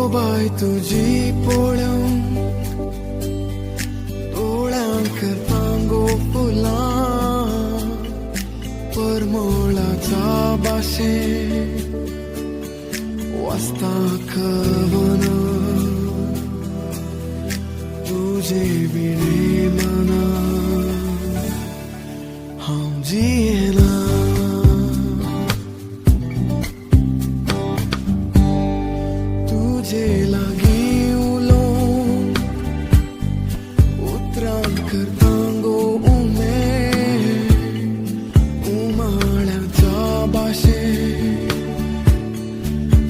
सोबाय तुझी पोळ्यां डोळ्यांकर तांगो फुलां परमळाचा बाशे वाजता कवन तुझे विणे मना हांव जियेना तुझे लागीं उलोवंक उतरां करतांगो उमेद उमाळ्याच्या भाशेन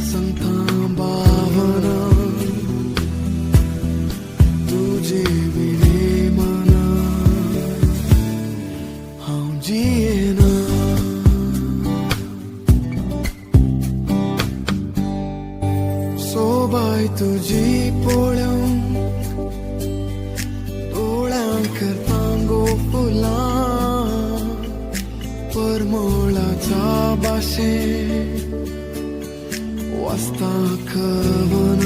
सांगता भावना तुझे विणे मना हांव जियेना सोबाय तुझी पोळ्यां डोळ्यांकर तांगो फुलां परमळाच्या भाशेन वाजता कवन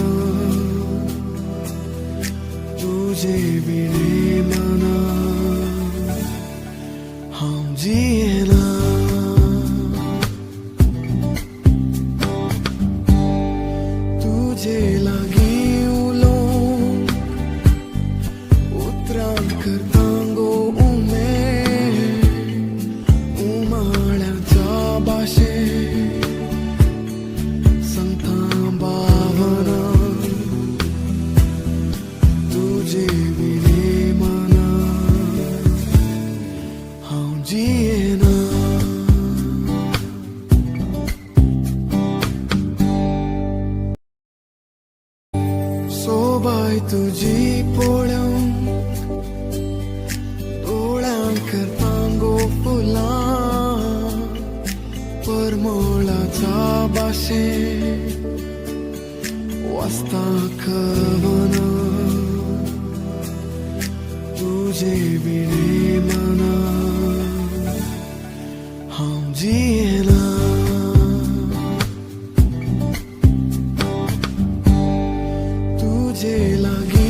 तुझे विणे मना हांव जियेना तुझे लागीं उलोवंक उतरां करतांगो उमेद उमाळ्याच्या भाशेन सांगता भावना तुझे विणे मना हांव जियेना सोबाय तुझी पोळ्यां डोळ्यांकर तांगो फुलां परमळाच्या भाशेन वाजता कवन तुझे विणे मना हांव जियेना तुझे लागीं